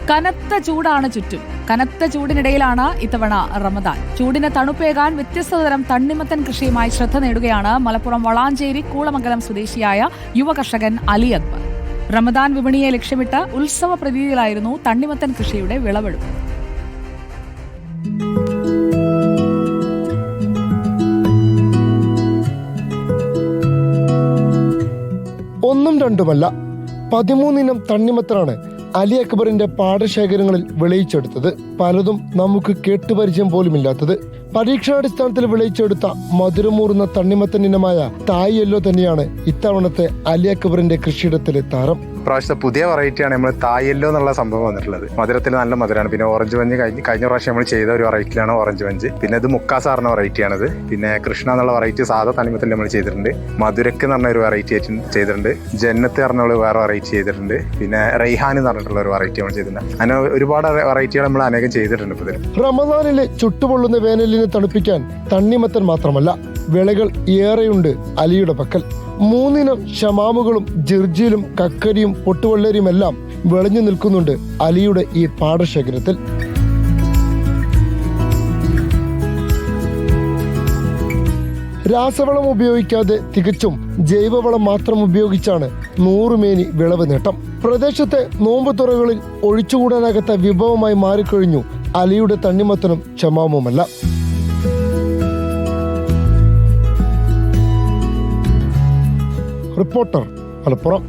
കനത്ത ചൂടാണ് ചുറ്റും. കനത്ത ചൂടിനിടയിലാണ് ഇത്തവണ റമദാൻ. ചൂടിന് തണുപ്പേകാൻ വ്യത്യസ്തതരം തണ്ണിമത്തൻ കൃഷിയുമായി ശ്രദ്ധ നേടുകയാണ് മലപ്പുറം വളാഞ്ചേരി കൂളമംഗലം സ്വദേശിയായ യുവ കർഷകൻ അലി അക്ബർ. റമദാൻ വിപണിയെ ലക്ഷ്യമിട്ട് ഉത്സവ പ്രതീതിയിലായിരുന്നു തണ്ണിമത്തൻ കൃഷിയുടെ വിളവെടുപ്പ്. ഒന്നും രണ്ടുമല്ല, 13 ഇനം തണ്ണിമത്തനാണ് അലി അക്ബറിന്റെ പാടശേഖരങ്ങളിൽ വിളയിച്ചെടുത്തത്. പലതും നമുക്ക് കേട്ടുപരിചയം പോലുമില്ലാത്തത്. പരീക്ഷണാടിസ്ഥാനത്തിൽ വിളയിച്ചെടുത്ത മധുരമൂറുന്ന തണ്ണിമത്തൻ ഇനമായ തായ് യെല്ലോ തന്നെയാണ് ഇത്തവണത്തെ അലി അക്ബറിന്റെ കൃഷിയിടത്തിലെ താരം. പ്രാവശ്യത്തെ പുതിയ വെറൈറ്റിയാണ് നമ്മൾ തായ് യെല്ലോ എന്നുള്ള സംഭവം വന്നിട്ടുള്ളത്. മധുരത്തിൽ നല്ല മധുരമാണ്. പിന്നെ ഓറഞ്ച് മഞ്ച് കഴിഞ്ഞ പ്രാവശ്യം നമ്മൾ ചെയ്ത ഒരു വെറൈറ്റിയാണ് ഓറഞ്ച് മഞ്ച്. പിന്നെ ഇത് മുക്കാസ് പറഞ്ഞ വെറൈറ്റിയാണിത്. പിന്നെ കൃഷ്ണ എന്നുള്ള വെറൈറ്റി സാധാ തണ്ണിമത്തൻ നമ്മൾ ചെയ്തിട്ടുണ്ട്. മധുരക്ക് എന്ന് പറഞ്ഞ ഒരു വെറൈറ്റി ആയിട്ട് ചെയ്തിട്ടുണ്ട്. ജന്നത്ത് പറഞ്ഞ വേറെ വെറൈറ്റി ചെയ്തിട്ടുണ്ട്. പിന്നെ റൈഹാൻ എന്ന് പറഞ്ഞിട്ടുള്ള ഒരു വെറൈറ്റി നമ്മൾ ചെയ്തിട്ടുണ്ട്. അങ്ങനെ ഒരുപാട് വെറൈറ്റികൾ നമ്മൾ അനേകം ചെയ്തിട്ടുണ്ട്. ഇപ്പോൾ റമദാനിലെ ചുട്ടുപൊള്ളുന്ന വേനലിനെ തണുപ്പിക്കാൻ തണ്ണിമത്തൻ മാത്രമല്ല, വിളകൾ ഏറെയുണ്ട് അലിയുടെ പക്കൽ. 3 ഇനം ഷമാമുകളും ജിർജിലും കക്കരിയും പൊട്ടുവെള്ളരിയുമെല്ലാം വിളഞ്ഞു നിൽക്കുന്നുണ്ട് അലിയുടെ ഈ പാടശേഖരത്തിൽ. രാസവളം ഉപയോഗിക്കാതെ തികച്ചും ജൈവവളം മാത്രം ഉപയോഗിച്ചാണ് 100 മേനി വിളവ് നേട്ടം. പ്രദേശത്തെ നോമ്പ് തുറകളിൽ ഒഴിച്ചുകൂടാനാകാത്ത വിഭവമായി മാറിക്കഴിഞ്ഞു അലിയുടെ തണ്ണിമത്തനും ഷമാമുമല്ല. റിപ്പോർട്ടർ, മലപ്പുറം.